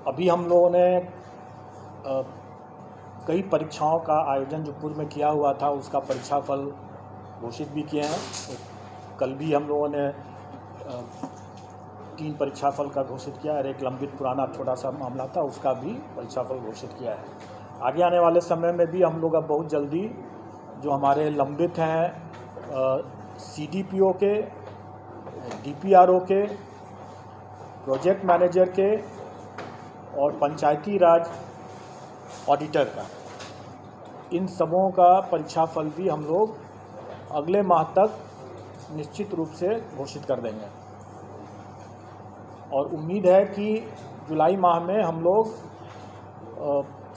अभी हम लोगों ने कई परीक्षाओं का आयोजन जो पूर्व में किया हुआ था उसका परीक्षाफल घोषित भी किए हैं। कल भी हम लोगों ने 3 परीक्षाफल का घोषित किया है। एक लंबित पुराना छोटा सा मामला था, उसका भी परीक्षाफल घोषित किया है। आगे आने वाले समय में भी हम लोग अब बहुत जल्दी जो हमारे लंबित हैं CDPO के, DPRO के, प्रोजेक्ट मैनेजर के और पंचायती राज ऑडिटर का, इन सबों का परीक्षाफल भी हम लोग अगले माह तक निश्चित रूप से घोषित कर देंगे। और उम्मीद है कि जुलाई माह में हम लोग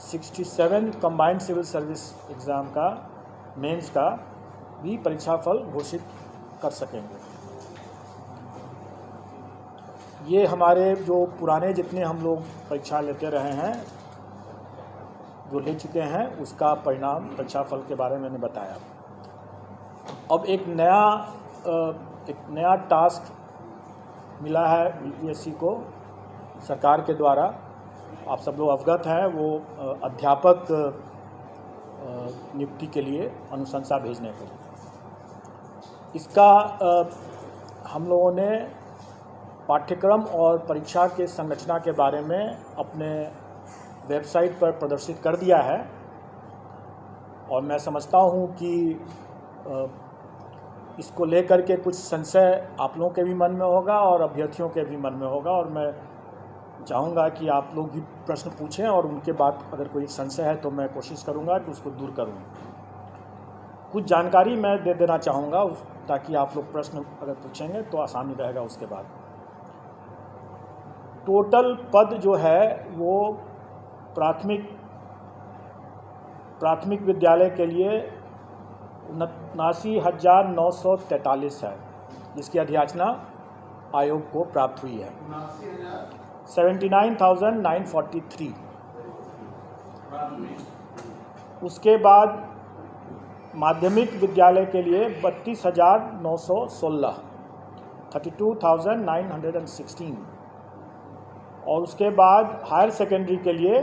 67 कंबाइंड सिविल सर्विस एग्ज़ाम का, मेंस का भी परीक्षाफल घोषित कर सकेंगे। ये हमारे जो पुराने जितने हम लोग परीक्षा लेते रहे हैं, जो ले चुके हैं, उसका परिणाम परीक्षाफल के बारे में मैंने बताया। अब एक नया टास्क मिला है UPSC को सरकार के द्वारा। आप सब लोग अवगत हैं, वो अध्यापक नियुक्ति के लिए अनुशंसा भेजने के लिए। इसका हम लोगों ने पाठ्यक्रम और परीक्षा के संरचना के बारे में अपने वेबसाइट पर प्रदर्शित कर दिया है। और मैं समझता हूँ कि इसको लेकर के कुछ संशय आप लोगों के भी मन में होगा और अभ्यर्थियों के भी मन में होगा, और मैं चाहूँगा कि आप लोग भी प्रश्न पूछें और उनके बाद अगर कोई संशय है तो मैं कोशिश करूँगा कि उसको दूर करूँ। कुछ जानकारी मैं दे देना चाहूँगा ताकि आप लोग प्रश्न अगर पूछेंगे तो आसानी रहेगा। उसके बाद टोटल पद जो है वो प्राथमिक विद्यालय के लिए 79,943 है, जिसकी अधियाचना आयोग को प्राप्त हुई है। 79,943। उसके बाद माध्यमिक विद्यालय के लिए 32,916, 32,916। और उसके बाद हायर सेकेंडरी के लिए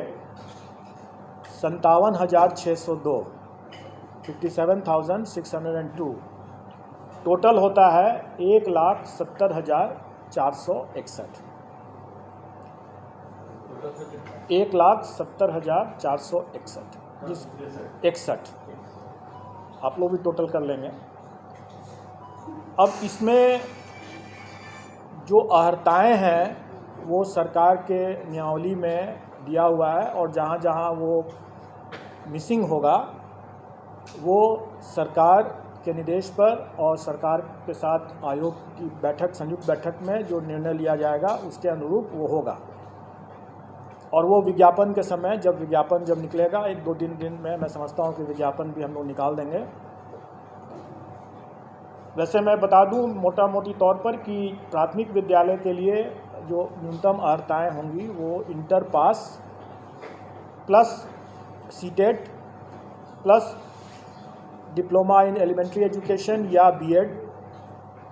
57,602, 57,602। टोटल होता है 1,70,461, 1,70,461, जिस 61 आप लोग भी टोटल कर लेंगे। अब इसमें जो अर्हताएँ हैं वो सरकार के नियमावली में दिया हुआ है, और जहाँ जहाँ वो मिसिंग होगा वो सरकार के निर्देश पर और सरकार के साथ आयोग की बैठक, संयुक्त बैठक में जो निर्णय लिया जाएगा उसके अनुरूप वो होगा। और वो विज्ञापन के समय जब निकलेगा 1-2 दिन में, मैं समझता हूँ कि विज्ञापन भी हम लोग निकाल देंगे। वैसे मैं बता दूँ मोटा मोटी तौर पर कि प्राथमिक विद्यालय के लिए जो न्यूनतम अर्हताएँ होंगी वो inter pass plus CTET plus diploma in elementary education या BEd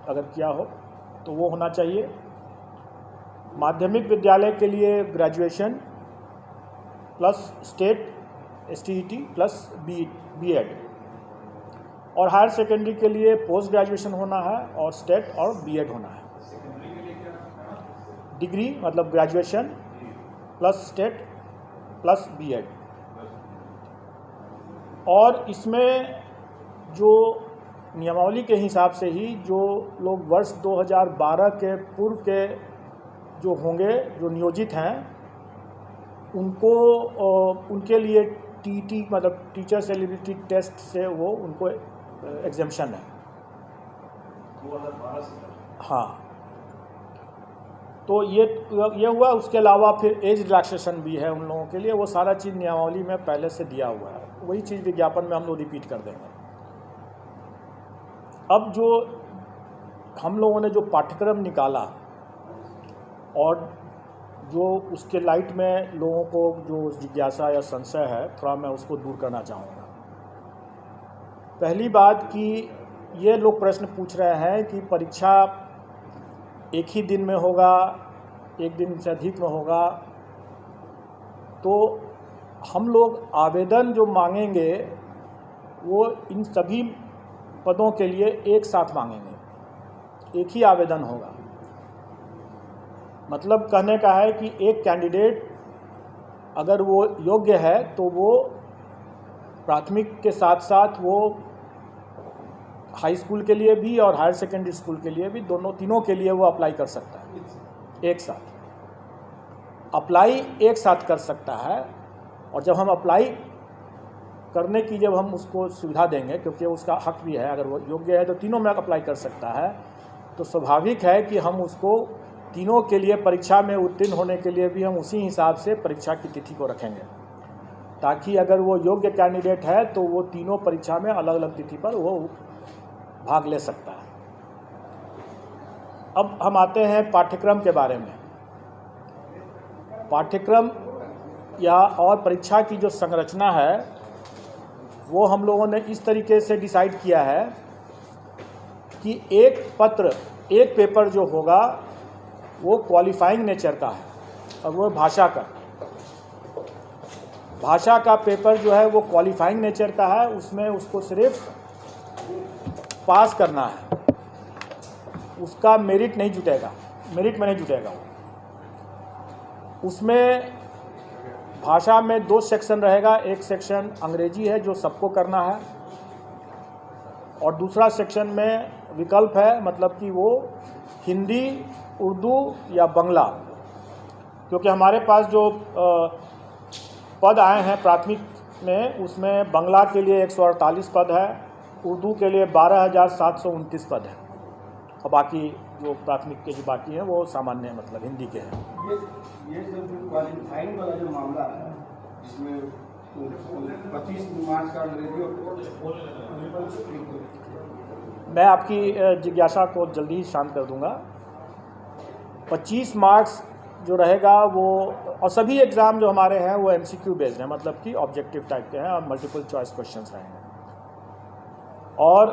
अगर किया हो तो वो होना चाहिए। माध्यमिक विद्यालय के लिए graduation plus state STET plus BEd, और हायर सेकेंडरी के लिए पोस्ट ग्रेजुएशन होना है और स्टेट और BEd होना है। डिग्री मतलब graduation plus state plus BEd। और इसमें जो नियमावली के हिसाब से ही जो लोग वर्ष 2012 के पूर्व के जो होंगे, जो नियोजित हैं, उनके लिए TET मतलब टीचर्स एलिजिबिलिटी टेस्ट से वो उनको एग्जेम्पशन है। 2012 से हाँ, तो ये हुआ। उसके अलावा फिर एज रिलैक्सेशन भी है उन लोगों के लिए, वो सारा चीज़ नियमावली में पहले से दिया हुआ है। वही चीज़ विज्ञापन में हम लोग रिपीट कर देंगे। अब जो हम लोगों ने जो पाठ्यक्रम निकाला और जो उसके लाइट में लोगों को जो जिज्ञासा या संशय है, थोड़ा मैं उसको दूर करना चाहूँगा। पहली बात कि ये लोग प्रश्न पूछ रहे हैं कि परीक्षा एक ही दिन में होगा, एक दिन से अधिक में होगा, तो हम लोग आवेदन जो मांगेंगे वो इन सभी पदों के लिए एक साथ मांगेंगे, एक ही आवेदन होगा। मतलब कहने का है कि एक कैंडिडेट अगर वो योग्य है तो वो प्राथमिक के साथ साथ वो हाई स्कूल के लिए भी और हायर सेकेंडरी स्कूल के लिए भी, तीनों के लिए वो अप्लाई कर सकता है। एक साथ अप्लाई एक साथ कर सकता है। और जब हम अप्लाई करने की जब हम उसको सुविधा देंगे, क्योंकि उसका हक भी है, अगर वो योग्य है तो तीनों में अप्लाई कर सकता है, तो स्वाभाविक है कि हम उसको तीनों के लिए परीक्षा में उत्तीर्ण होने के लिए भी हम उसी हिसाब से परीक्षा की तिथि को रखेंगे, ताकि अगर वो योग्य कैंडिडेट है तो वो तीनों परीक्षा में अलग अलग तिथि पर वो भाग ले सकता है। अब हम आते हैं पाठ्यक्रम के बारे में। पाठ्यक्रम या और परीक्षा की जो संरचना है वो हम लोगों ने इस तरीके से डिसाइड किया है कि एक पेपर जो होगा वो क्वालिफाइंग नेचर का है और वो भाषा का पेपर जो है वो क्वालिफाइंग नेचर का है। उसमें उसको सिर्फ पास करना है, उसका मेरिट में नहीं जुटेगा। उसमें भाषा में 2 सेक्शन रहेगा। एक सेक्शन अंग्रेजी है जो सबको करना है, और दूसरा सेक्शन में विकल्प है, मतलब कि वो हिंदी, उर्दू या बांग्ला। क्योंकि हमारे पास जो पद आए हैं प्राथमिक में, उसमें बांग्ला के लिए 148 पद है, उर्दू के लिए 12,729 पद है, और बाकी जो प्राथमिक के जो बाकी हैं वो सामान्य मतलब हिंदी के हैं। ये जो क्वालिफाइंग वाला जो मामला है, जिसमें 25 मार्च का अंग्रेजी, मैं आपकी जिज्ञासा को जल्दी ही शांत कर दूंगा। 25 मार्क्स जो रहेगा वो, और सभी एग्ज़ाम जो हमारे हैं वो MCQ बेस्ड हैं, मतलब कि ऑब्जेक्टिव टाइप के हैं और मल्टीपल चॉइस क्वेश्चंस रहेंगे। और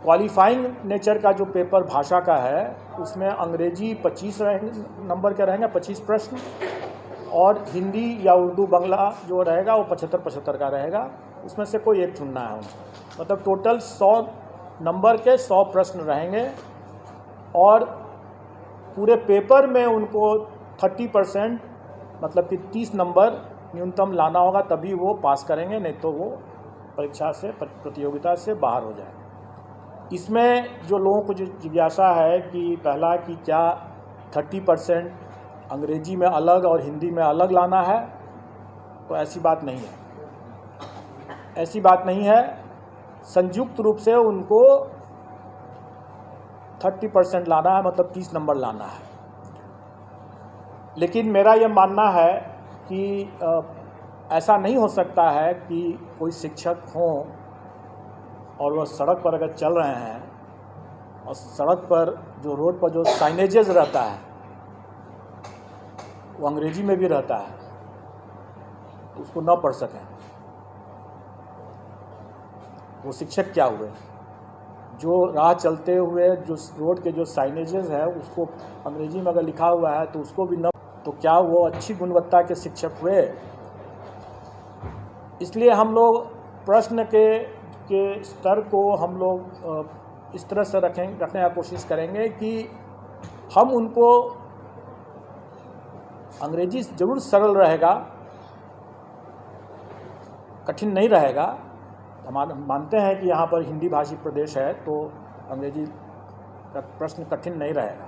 क्वालिफाइंग नेचर का जो पेपर भाषा का है उसमें अंग्रेजी 25 नंबर के रहेंगे, 25 प्रश्न, और हिंदी या उर्दू बांग्ला जो रहेगा वो 75-75 का रहेगा। उसमें से कोई एक चुनना है उनको। मतलब टोटल 100 नंबर के 100 प्रश्न रहेंगे, और पूरे पेपर में उनको 30% मतलब कि 30 नंबर न्यूनतम लाना होगा, तभी वो पास करेंगे, नहीं तो वो परीक्षा से, प्रतियोगिता से बाहर हो जाएंगे। इसमें जो लोगों को जो जिज्ञासा है कि पहला कि क्या 30% अंग्रेजी में अलग और हिंदी में अलग लाना है, तो ऐसी बात नहीं है। संयुक्त रूप से उनको 30% लाना है, मतलब 30 नंबर लाना है। लेकिन मेरा यह मानना है कि ऐसा नहीं हो सकता है कि कोई शिक्षक हों और वह सड़क पर अगर चल रहे हैं और सड़क पर जो रोड पर जो साइनेजेस रहता है वो अंग्रेजी में भी रहता है, तो उसको न पढ़ सकें, वो शिक्षक क्या हुए? जो राह चलते हुए जो रोड के जो साइनेजेस है उसको अंग्रेजी में अगर लिखा हुआ है तो उसको भी न, तो क्या वो अच्छी गुणवत्ता के शिक्षक हुए? इसलिए हम लोग प्रश्न के स्तर को हम लोग इस तरह से रखने का कोशिश करेंगे कि हम उनको, अंग्रेजी ज़रूर सरल रहेगा, कठिन नहीं रहेगा। हम मानते हैं कि यहाँ पर हिंदी भाषी प्रदेश है तो अंग्रेजी का प्रश्न कठिन नहीं रहेगा,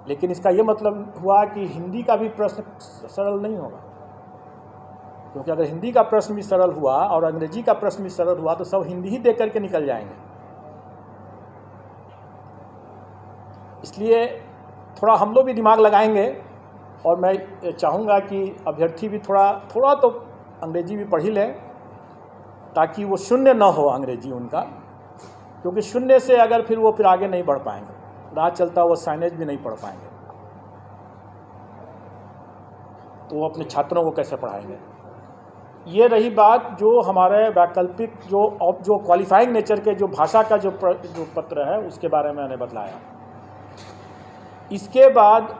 लेकिन इसका ये मतलब हुआ कि हिंदी का भी प्रश्न सरल नहीं होगा। क्योंकि अगर हिंदी का प्रश्न भी सरल हुआ और अंग्रेजी का प्रश्न भी सरल हुआ तो सब हिंदी ही देकर के निकल जाएंगे। इसलिए थोड़ा हम लोग भी दिमाग लगाएंगे, और मैं चाहूँगा कि अभ्यर्थी भी थोड़ा तो अंग्रेजी भी पढ़ ही लें, ताकि वो शून्य न हो अंग्रेजी उनका, क्योंकि शून्य से अगर फिर वो फिर आगे नहीं बढ़ पाएंगे, राह चलता वो साइनेज भी नहीं पढ़ पाएंगे, तो वो अपने छात्रों को कैसे पढ़ाएंगे। ये रही बात जो हमारे वैकल्पिक जो क्वालिफाइंग नेचर के जो भाषा का जो पत्र है उसके बारे में मैंने बतलाया। इसके बाद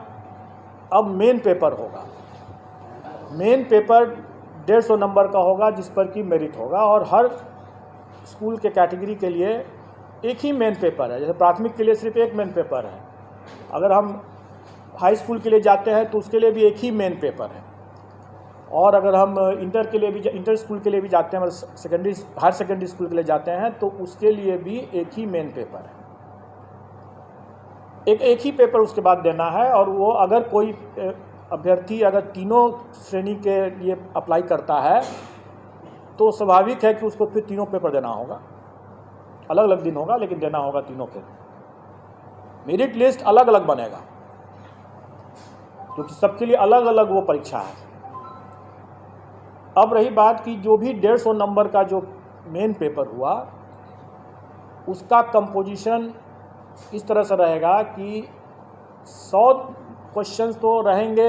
अब मेन पेपर होगा। मेन पेपर 150 नंबर का होगा जिस पर कि मेरिट होगा, और हर स्कूल के कैटेगरी के लिए एक ही मेन पेपर है। जैसे प्राथमिक के लिए सिर्फ एक मेन पेपर है, अगर हम हाई स्कूल के लिए जाते हैं तो उसके लिए भी एक ही मेन पेपर है, और अगर हम इंटर के लिए भी इंटर स्कूल के लिए भी जाते हैं, मतलब हायर सेकेंडरी स्कूल के लिए जाते हैं तो उसके लिए भी एक ही मेन पेपर है। एक ही पेपर उसके बाद देना है, और वो अगर कोई अभ्यर्थी अगर तीनों श्रेणी के लिए अप्लाई करता है तो स्वाभाविक है कि उसको फिर तीनों पेपर देना होगा, अलग अलग दिन होगा लेकिन देना होगा तीनों के। मेरिट लिस्ट अलग अलग बनेगा क्योंकि सबके लिए अलग अलग वो परीक्षा है। अब रही बात कि जो भी 150 नंबर का जो मेन पेपर हुआ उसका कंपोजिशन इस तरह से रहेगा कि 100 क्वेश्चंस तो रहेंगे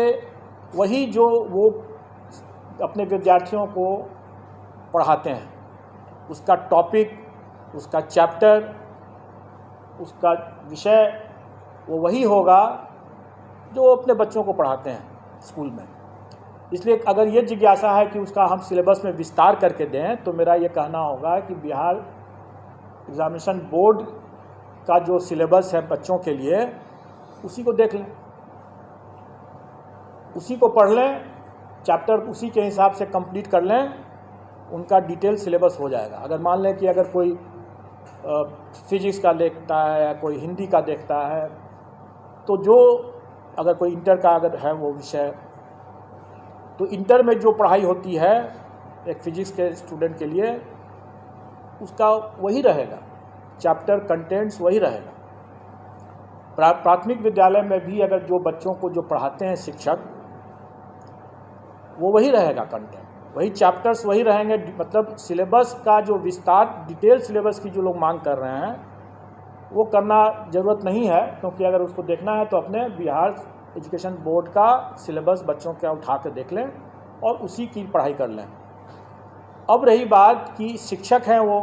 वही जो वो अपने विद्यार्थियों को पढ़ाते हैं, उसका टॉपिक, उसका चैप्टर, उसका विषय वो वही होगा जो अपने बच्चों को पढ़ाते हैं स्कूल में। इसलिए अगर ये जिज्ञासा है कि उसका हम सिलेबस में विस्तार करके दें तो मेरा ये कहना होगा कि बिहार एग्जामिनेशन बोर्ड का जो सिलेबस है बच्चों के लिए उसी को देख लें, उसी को पढ़ लें, चैप्टर उसी के हिसाब से कंप्लीट कर लें, उनका डिटेल सिलेबस हो जाएगा। अगर मान लें कि अगर कोई फिजिक्स का देखता है या कोई हिंदी का देखता है तो जो अगर कोई इंटर का अगर है वो विषय, तो इंटर में जो पढ़ाई होती है एक फिजिक्स के स्टूडेंट के लिए उसका वही रहेगा, चैप्टर कंटेंट्स वही रहेगा। प्राथमिक विद्यालय में भी अगर जो बच्चों को जो पढ़ाते हैं शिक्षक वो वही रहेगा, कंटेंट वही, चैप्टर्स वही रहेंगे। मतलब सिलेबस का जो विस्तार, डिटेल सिलेबस की जो लोग मांग कर रहे हैं वो करना ज़रूरत नहीं है, क्योंकि अगर उसको देखना है तो अपने बिहार एजुकेशन बोर्ड का सिलेबस बच्चों का उठा के देख लें और उसी की पढ़ाई कर लें। अब रही बात कि शिक्षक हैं वो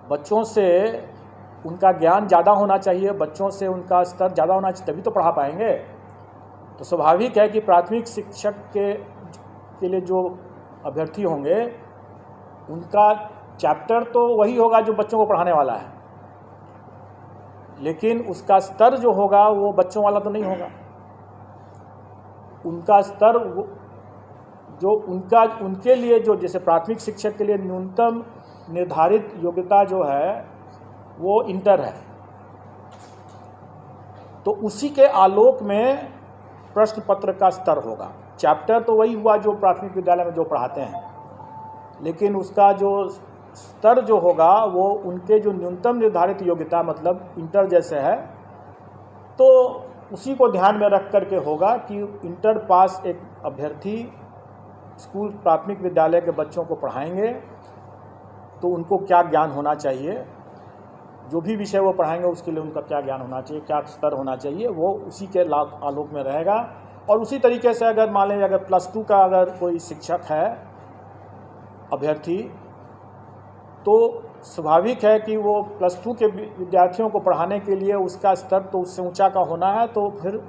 बच्चों से उनका ज्ञान ज़्यादा होना चाहिए, बच्चों से उनका स्तर ज़्यादा होना चाहिए, तभी तो पढ़ा पाएंगे। तो स्वाभाविक है कि प्राथमिक शिक्षक के लिए जो अभ्यर्थी होंगे उनका चैप्टर तो वही होगा जो बच्चों को पढ़ाने वाला है, लेकिन उसका स्तर जो होगा वो बच्चों वाला तो नहीं होगा। उनका स्तर जो उनके लिए जो जैसे प्राथमिक शिक्षक के लिए न्यूनतम निर्धारित योग्यता जो है वो इंटर है, तो उसी के आलोक में प्रश्न पत्र का स्तर होगा। चैप्टर तो वही हुआ जो प्राथमिक विद्यालय में जो पढ़ाते हैं, लेकिन उसका जो स्तर जो होगा वो उनके जो न्यूनतम निर्धारित योग्यता मतलब इंटर जैसे है, तो उसी को ध्यान में रख करके होगा कि इंटर पास एक अभ्यर्थी स्कूल प्राथमिक विद्यालय के बच्चों को पढ़ाएंगे तो उनको क्या ज्ञान होना चाहिए, जो भी विषय वो पढ़ाएंगे उसके लिए उनका क्या ज्ञान होना चाहिए, क्या स्तर होना चाहिए, वो उसी के आलोक में रहेगा। और उसी तरीके से अगर मान लें अगर +2 का अगर कोई शिक्षक है अभ्यर्थी, तो स्वाभाविक है कि वो +2 के विद्यार्थियों को पढ़ाने के लिए उसका स्तर तो उससे ऊंचा का होना है, तो फिर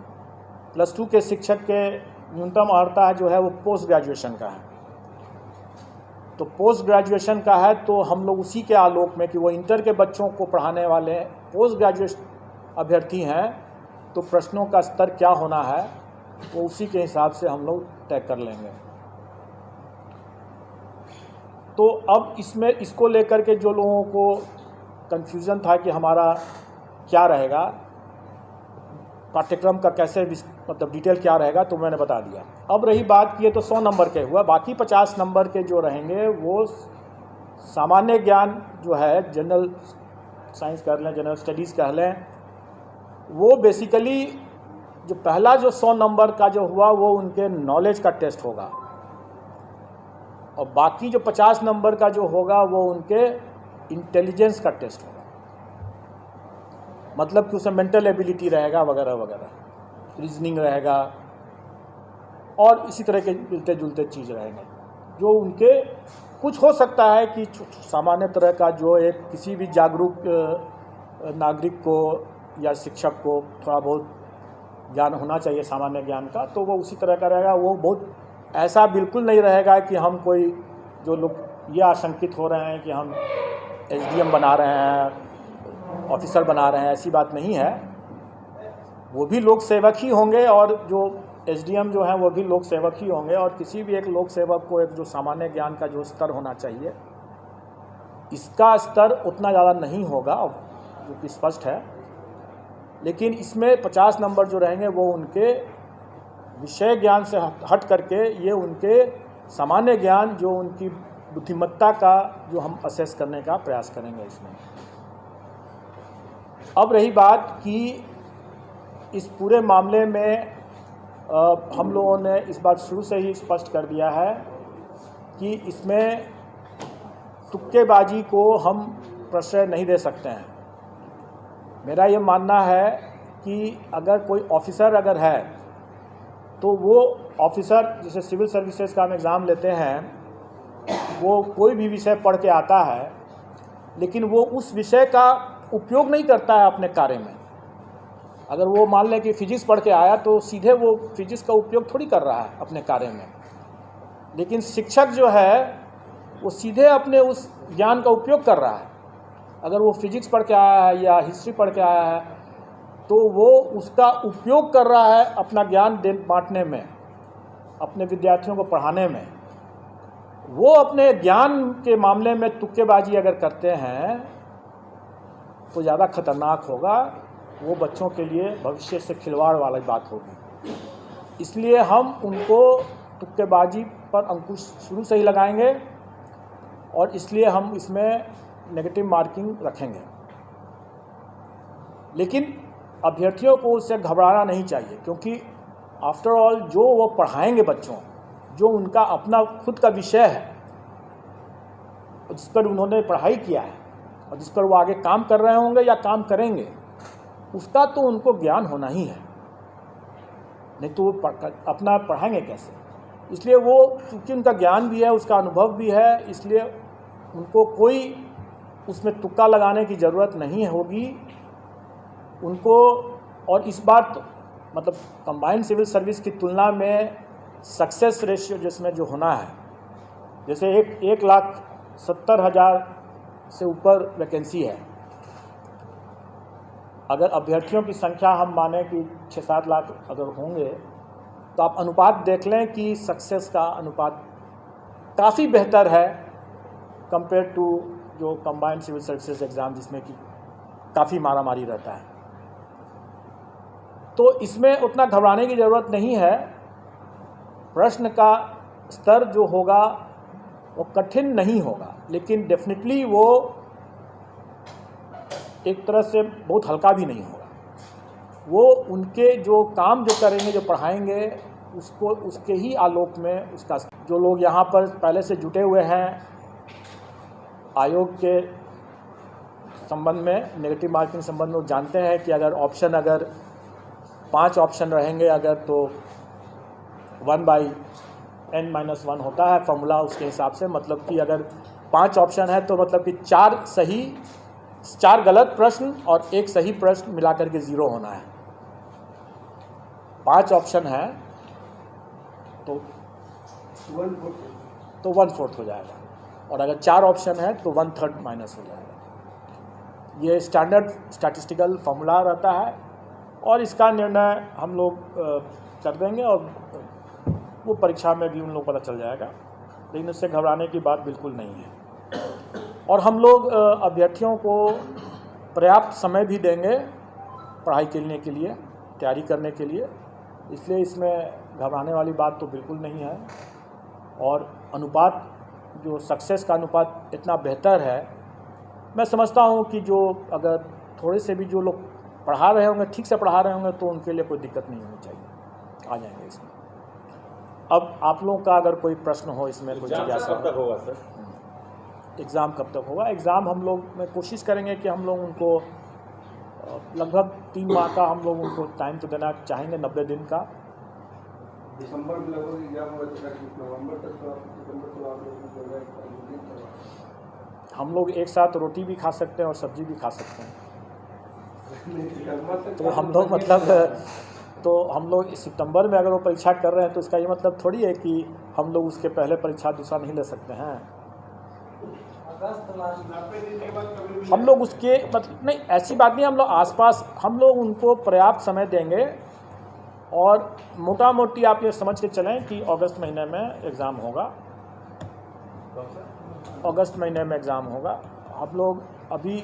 +2 के शिक्षक के न्यूनतम अर्हता जो है वो पोस्ट ग्रेजुएशन का है। तो पोस्ट ग्रेजुएशन का है तो हम लोग उसी के आलोक में कि वो इंटर के बच्चों को पढ़ाने वाले पोस्ट ग्रेजुएट अभ्यर्थी हैं, तो प्रश्नों का स्तर क्या होना है वो उसी के हिसाब से हम लोग तय कर लेंगे। तो अब इसमें इसको लेकर के जो लोगों को कन्फ्यूज़न था कि हमारा क्या रहेगा, पाठ्यक्रम का कैसे मतलब डिटेल क्या रहेगा, तो मैंने बता दिया। अब रही बात कि ये तो 100 नंबर के हुआ, बाकी 50 नंबर के जो रहेंगे वो सामान्य ज्ञान जो है, जनरल साइंस कह लें, जनरल स्टडीज़ कह लें, वो बेसिकली जो पहला जो 100 नंबर का जो हुआ वो उनके नॉलेज का टेस्ट होगा, और बाकी जो 50 नंबर का जो होगा वो उनके इंटेलिजेंस का टेस्ट होगा। मतलब कि उसमें मेंटल एबिलिटी रहेगा वगैरह वगैरह, रीजनिंग रहेगा और इसी तरह के मिलते जुलते चीज़ रहेंगे, जो उनके कुछ हो सकता है कि सामान्य तरह का जो एक किसी भी जागरूक नागरिक को या शिक्षक को थोड़ा बहुत ज्ञान होना चाहिए सामान्य ज्ञान का, तो वो उसी तरह का रहेगा। वो बहुत ऐसा बिल्कुल नहीं रहेगा कि हम कोई जो लोग ये आशंकित हो रहे हैं कि हम एसडीएम बना रहे हैं, ऑफिसर बना रहे हैं, ऐसी बात नहीं है। वो भी लोक सेवक ही होंगे और जो एसडीएम जो हैं वो भी लोक सेवक ही होंगे। और किसी भी एक लोक सेवक को एक जो सामान्य ज्ञान का जो स्तर होना चाहिए, इसका स्तर उतना ज़्यादा नहीं होगा, जो कि स्पष्ट है। लेकिन इसमें 50 नंबर जो रहेंगे वो उनके विषय ज्ञान से हट करके ये उनके सामान्य ज्ञान, जो उनकी बुद्धिमत्ता का जो हम असेस करने का प्रयास करेंगे इसमें। अब रही बात कि इस पूरे मामले में हम लोगों ने इस बात शुरू से ही स्पष्ट कर दिया है कि इसमें तुक्केबाजी को हम प्रश्रय नहीं दे सकते हैं। मेरा ये मानना है कि अगर कोई ऑफिसर अगर है तो वो ऑफिसर, जैसे सिविल सर्विसेज का हम एग्ज़ाम लेते हैं, वो कोई भी विषय पढ़ के आता है, लेकिन वो उस विषय का उपयोग नहीं करता है अपने कार्य में। अगर वो मान लें कि फिजिक्स पढ़ के आया तो सीधे वो फिजिक्स का उपयोग थोड़ी कर रहा है अपने कार्य में। लेकिन शिक्षक जो है वो सीधे अपने उस ज्ञान का उपयोग कर रहा है। अगर वो फिजिक्स पढ़ के आया है या हिस्ट्री पढ़ के आया है तो वो उसका उपयोग कर रहा है अपना ज्ञान बांटने में, अपने विद्यार्थियों को पढ़ाने में। वो अपने ज्ञान के मामले में तुक्केबाजी अगर करते हैं तो ज़्यादा खतरनाक होगा। वो बच्चों के लिए भविष्य से खिलवाड़ वाली बात होगी। इसलिए हम उनको तुक्केबाजी पर अंकुश शुरू से ही लगाएंगे और इसलिए हम इसमें नेगेटिव मार्किंग रखेंगे। लेकिन अभ्यर्थियों को उससे घबराना नहीं चाहिए, क्योंकि आफ्टर ऑल जो वो पढ़ाएंगे बच्चों, जो उनका अपना खुद का विषय है, जिस पर उन्होंने पढ़ाई किया है और जिस पर वो आगे काम कर रहे होंगे या काम करेंगे, उसका तो उनको ज्ञान होना ही है, नहीं तो वो अपना पढ़ाएंगे कैसे। इसलिए वो चूँकि उनका ज्ञान भी है, उसका अनुभव भी है, इसलिए उनको कोई उसमें तुक्का लगाने की ज़रूरत नहीं होगी उनको। और इस बार तो मतलब कंबाइंड सिविल सर्विस की तुलना में सक्सेस रेशियो जिसमें जो होना है, जैसे 1,70,000 से ऊपर वैकेंसी है। अगर अभ्यर्थियों की संख्या हम माने कि 6-7 लाख अगर होंगे तो आप अनुपात देख लें कि सक्सेस का अनुपात काफ़ी बेहतर है कंपेयर टू जो कंबाइंड सिविल सर्विसेज एग्ज़ाम, जिसमें कि काफ़ी मारामारी रहता है। तो इसमें उतना घबराने की ज़रूरत नहीं है। प्रश्न का स्तर जो होगा वो कठिन नहीं होगा, लेकिन डेफिनेटली वो एक तरह से बहुत हल्का भी नहीं होगा। वो उनके जो काम जो करेंगे, जो पढ़ाएंगे, उसको उसके ही आलोक में उसका, जो लोग यहाँ पर पहले से जुटे हुए हैं आयोग के संबंध में, नेगेटिव मार्किंग संबंध में, जानते हैं कि अगर 5 ऑप्शन रहेंगे अगर, तो 1/n-1 होता है फॉर्मूला उसके हिसाब से। मतलब कि अगर 5 ऑप्शन है तो मतलब कि 4 गलत प्रश्न और 1 सही प्रश्न मिलाकर के 0 होना है। 5 ऑप्शन है तो 1/4 हो जाएगा, और अगर 4 ऑप्शन है तो 1/3 माइनस हो जाएगा। ये स्टैंडर्ड स्टैटिस्टिकल फॉर्मूला रहता है और इसका निर्णय हम लोग कर देंगे और वो परीक्षा में भी उन लोग पता चल जाएगा। लेकिन उससे घबराने की बात बिल्कुल नहीं है। और हम लोग अभ्यर्थियों को पर्याप्त समय भी देंगे पढ़ाई करने के लिए, तैयारी करने के लिए, इसलिए इसमें घबराने वाली बात तो बिल्कुल नहीं है। और अनुपात, जो सक्सेस का अनुपात इतना बेहतर है, मैं समझता हूँ कि जो अगर थोड़े से भी जो लोग पढ़ा रहे होंगे, ठीक से पढ़ा रहे होंगे, तो उनके लिए कोई दिक्कत नहीं होनी चाहिए, आ जाएंगे इसमें। अब आप लोगों का अगर कोई प्रश्न हो इसमें, कोई जिज्ञासा। कब तक होगा सर? एग्ज़ाम कब तक होगा? एग्ज़ाम हम लोग में कोशिश करेंगे कि हम लोग उनको लगभग 3 माह का हम लोग उनको टाइम तो देना चाहेंगे, 90 दिन का। दिसंबर में लगभग एग्जाम होगा तो नवंबर तक तो सितंबर तो आप लोग हम लोग एक साथ रोटी भी खा सकते हैं और सब्जी भी खा सकते हैं। तो हम लोग मतलब तो हम लोग सितंबर में अगर वो परीक्षा कर रहे हैं तो इसका ये मतलब थोड़ी है कि हम लोग उसके पहले परीक्षा दूसरा नहीं ले सकते हैं। हम लोग उसके मतलब नहीं, ऐसी बात नहीं, हम लोग आसपास हम लोग उनको पर्याप्त समय देंगे और मोटा मोटी आप ये समझ के चलें कि अगस्त महीने में एग्ज़ाम होगा। अगस्त महीने में एग्ज़ाम होगा। हम लोग अभी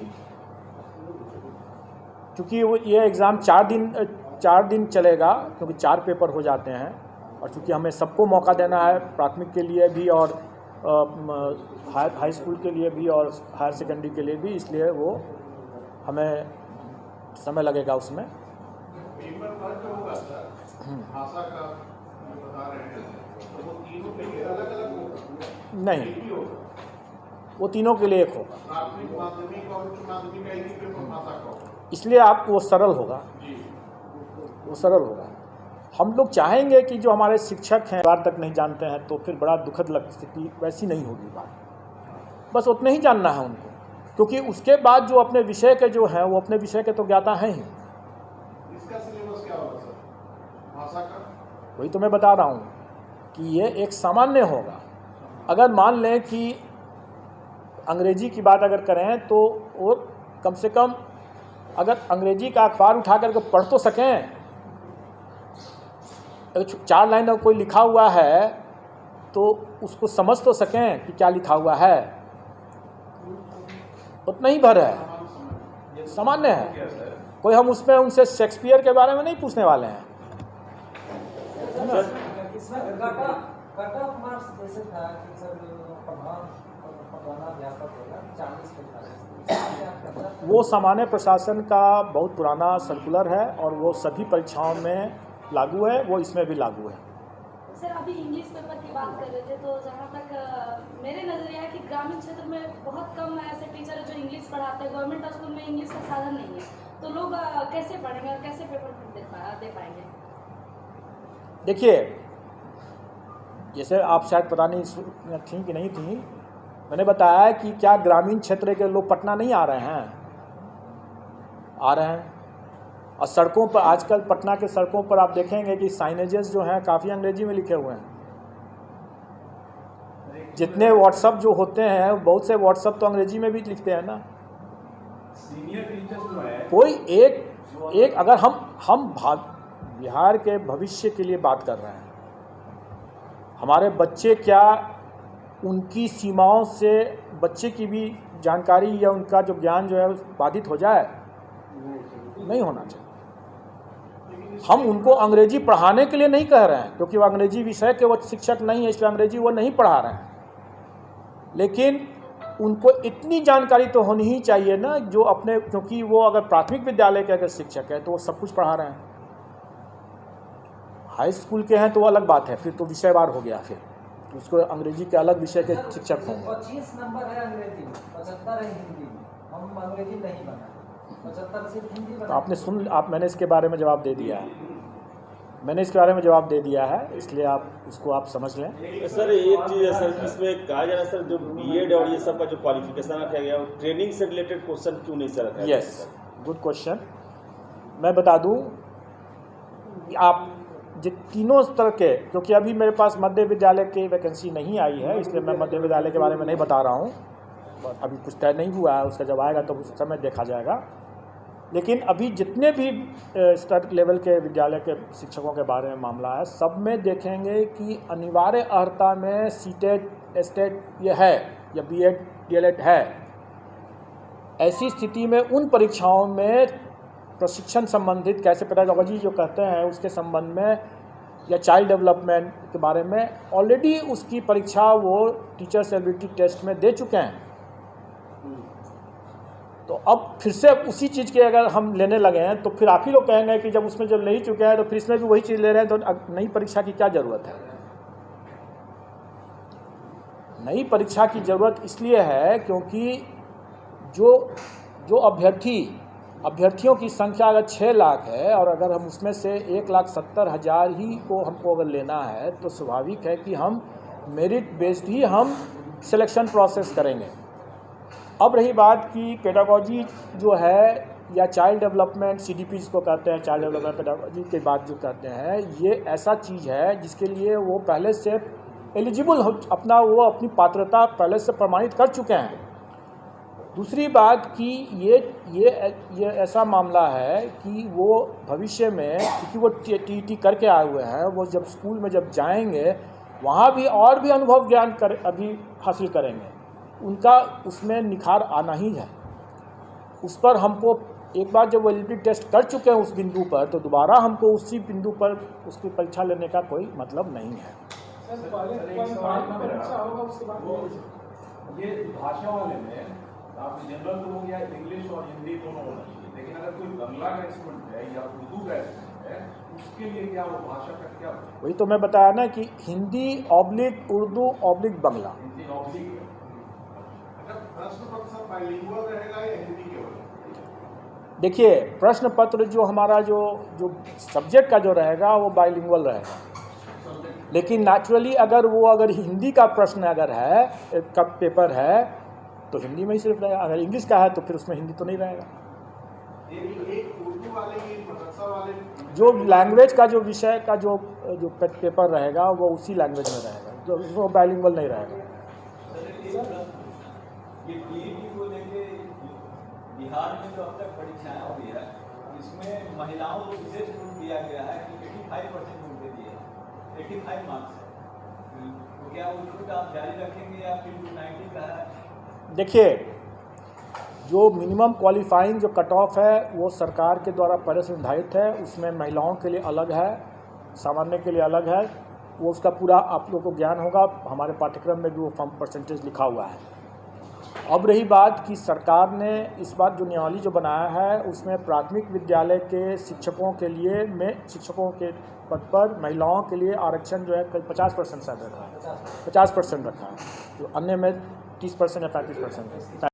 चूँकि वो ये एग्ज़ाम 4 दिन चलेगा, क्योंकि 4 पेपर हो जाते हैं, और चूँकि हमें सबको मौका देना है, प्राथमिक के लिए भी और हाई स्कूल के लिए भी और हायर सेकेंडरी के लिए भी, इसलिए वो हमें समय लगेगा उसमें। पेपर वर्क जो होगा सर, भाषा का जो बता रहे हैं, तो वो तीनों के लिए अलग-अलग होगा? नहीं, वो तीनों के लिए एक होगा। प्राथमिक, माध्यमिक और उच्च माध्यमिक का एक ही पेपर भाषा का होगा, इसलिए आपको वो सरल होगा, वो सरल होगा। हम लोग चाहेंगे कि जो हमारे शिक्षक हैं बार तक नहीं जानते हैं तो फिर बड़ा दुखद लग स्थिति वैसी नहीं होगी बात। बस उतना ही जानना है उनको, क्योंकि उसके बाद जो अपने विषय के जो हैं वो अपने विषय के तो ज्ञाता हैं ही। इसका सिलेबस क्या होगा सर, भाषा का? वही तो मैं बता रहा हूँ कि ये एक सामान्य होगा। अगर मान लें कि अंग्रेजी की बात अगर करें तो वो कम से कम अगर अंग्रेजी का अखबार उठा करके पढ़ तो सकें, अगर 4 लाइन में कोई लिखा हुआ है तो उसको समझ तो सकें कि क्या लिखा हुआ है, उतना ही भर है, सामान्य है। कोई हम उसमें उनसे शेक्सपियर के बारे में नहीं पूछने वाले हैं। इसमें कट ऑफ मार्क्स जैसे था कि सर पढ़ाना अध्यापक होगा 40-45, वो सामान्य प्रशासन का बहुत पुराना सर्कुलर है और वो सभी परीक्षाओं में लागू है, वो इसमें भी लागू है। सर अभी इंग्लिश पेपर की बात कर रहे थे, तो जहाँ तक मेरे नज़रिया है कि ग्रामीण क्षेत्र में बहुत कम ऐसे टीचर जो इंग्लिश पढ़ाते हैं। गवर्नमेंट स्कूल में इंग्लिश का साधन नहीं है, तो लोग कैसे पढ़ेंगे और कैसे पेपर दे पाएंगे? देखिए, जैसे आप शायद पता नहीं थी कि नहीं थी, मैंने बताया कि क्या ग्रामीण क्षेत्र के लोग पटना नहीं आ रहे हैं? आ रहे हैं। और सड़कों पर आजकल पटना के सड़कों पर आप देखेंगे कि साइनेजेस जो हैं काफ़ी अंग्रेजी में लिखे हुए हैं। जितने व्हाट्सअप जो होते हैं, बहुत से व्हाट्सअप तो अंग्रेजी में भी लिखते हैं ना। सीनियर टीचर्स जो है, कोई एक अगर हम बिहार के भविष्य के लिए बात कर रहे हैं, हमारे बच्चे क्या उनकी सीमाओं से बच्चे की भी जानकारी या उनका जो ज्ञान जो है बाधित हो जाए? नहीं होना चाहिए। हम उनको अंग्रेजी पढ़ाने के लिए नहीं कह रहे हैं, क्योंकि वो अंग्रेजी विषय के वो शिक्षक नहीं है, इसलिए अंग्रेजी वो नहीं पढ़ा रहे हैं। लेकिन उनको इतनी जानकारी तो होनी ही चाहिए ना, जो अपने, क्योंकि वो अगर प्राथमिक विद्यालय के अगर शिक्षक है तो वो सब कुछ पढ़ा रहे हैं। हाई स्कूल के हैं तो वो अलग बात है, फिर तो विषयवार हो गया, फिर तो उसको अंग्रेजी के अलग विषय के शिक्षक होंगे। 25 नंबर है अंग्रेजी में, 75 है हिंदी में। हम अंग्रेजी नहीं बना, 75 सिर्फ हिंदी बना। तो आपने मैंने इसके बारे में जवाब दे दिया है, मैंने इसके बारे में जवाब दे दिया है, इसलिए आप उसको आप समझ लें। सर एक चीज़ है सर, इसमें कहा जा रहा है सर, जो बीएड और ये सब का जो क्वालिफिकेशन रखा गया है, ट्रेनिंग से रिलेटेड क्वेश्चन क्यों नहीं सर रखा गया? Yes, good question. मैं बता दूं कि आप तीनों स्तर के, क्योंकि अभी मेरे पास मध्य विद्यालय की वैकेंसी नहीं आई है, इसलिए मैं मध्य विद्यालय के बारे में नहीं बता रहा हूँ, अभी कुछ तय नहीं हुआ है, उसका जब आएगा तो उस समय देखा जाएगा। लेकिन अभी जितने भी स्तर लेवल के विद्यालय के शिक्षकों के बारे में मामला है, सब में देखेंगे कि अनिवार्य अर्हता में सीटेट, एस्टेट ये है या बीएड डीएलएड है। ऐसी स्थिति में उन परीक्षाओं में प्रशिक्षण संबंधित, कैसे पेडागोजी जो कहते हैं उसके संबंध में, या चाइल्ड डेवलपमेंट के बारे में ऑलरेडी उसकी परीक्षा वो टीचर्स एबिलिटी टेस्ट में दे चुके हैं। तो अब फिर से उसी चीज़ के अगर हम लेने लगे हैं तो फिर आप ही लोग कहेंगे कि जब उसमें जब ले ही चुके हैं तो फिर इसमें भी वही चीज़ ले रहे हैं, तो नई परीक्षा की क्या ज़रूरत है? नई परीक्षा की ज़रूरत इसलिए है क्योंकि जो अभ्यर्थियों की संख्या अगर 6 लाख है और अगर हम उसमें से 1,70,000 ही को हमको अगर लेना है, तो स्वाभाविक है कि हम मेरिट बेस्ड ही हम सिलेक्शन प्रोसेस करेंगे। अब रही बात कि पेडागोजी जो है या चाइल्ड डेवलपमेंट CDP जिसको कहते हैं, चाइल्ड डेवलपमेंट पेडागोजी की बात जो करते हैं, ये ऐसा चीज़ है जिसके लिए वो पहले से एलिजिबल हो, अपनी पात्रता पहले से प्रमाणित कर चुके हैं। दूसरी बात कि ये ऐसा मामला है कि वो भविष्य में, क्योंकि वो TET करके आए हुए हैं, वो जब स्कूल में जब जाएंगे वहाँ भी और भी अनुभव ज्ञान अभी हासिल करेंगे, उनका उसमें निखार आना ही है। उस पर हमको एक बार जब वो एलिजिबिलिटी टेस्ट कर चुके हैं उस बिंदु पर, तो दोबारा हमको उसी बिंदु पर उसकी परीक्षा लेने का कोई मतलब नहीं है। ये भाषा वाले में आप जनरल तो हो गया, इंग्लिश और हिंदी दोनों होना चाहिए, लेकिन अगर कोई बांग्ला का इंस्ट्रूमेंट है या उर्दू का इंस्ट्रूमेंट है, उसके लिए क्या वो भाषा का क्या? वही तो मैं बताया ना कि Hindi oblique Urdu oblique Bangla. Hindi oblique. अच्छा, प्रश्न पत्र सब बाइलिंगुअल रहेगा या हिंदी केवल? देखिए, प्रश्न पत्र जो हमारा जो सब्जेक्ट का जो रहेगा वो बाइलिंगुअल रहेगा, लेकिन नेचुरली अगर हिंदी का प्रश्न अगर है, का पेपर है, तो हिंदी में ही सिर्फ रहेगा। अगर इंग्लिश का है तो फिर उसमें हिंदी तो नहीं रहेगा। एक उर्दू वाले, मदरसा वाले, जो लैंग्वेज का जो विषय का जो पेपर रहेगा वो उसी लैंग्वेज में रहेगा, जो वो बाइलिंगुअल नहीं रहेगा। ये TET को लेके बिहार में जो अब तक परीक्षाएं हुई है, इसमें महिलाओं को विशेष छूट दिया गया है कि 85% उनके दिए, 85 मार्क्स है, तो क्या वो छूट आप जारी रखेंगे या फिर 90 का है? देखिए, जो मिनिमम क्वालिफाइंग जो कट ऑफ है वो सरकार के द्वारा पहले से निर्धारित है। उसमें महिलाओं के लिए अलग है, सामान्य के लिए अलग है। वो उसका पूरा आप लोगों को ज्ञान होगा, हमारे पाठ्यक्रम में भी वो फॉर्म परसेंटेज लिखा हुआ है। अब रही बात कि सरकार ने इस बार जो नियमावली जो बनाया है उसमें प्राथमिक विद्यालय के शिक्षकों के लिए शिक्षकों के पद पर महिलाओं के लिए आरक्षण जो है 50% शायद रखा है, 50% रखा है, जो अन्य में 30% या 35% है।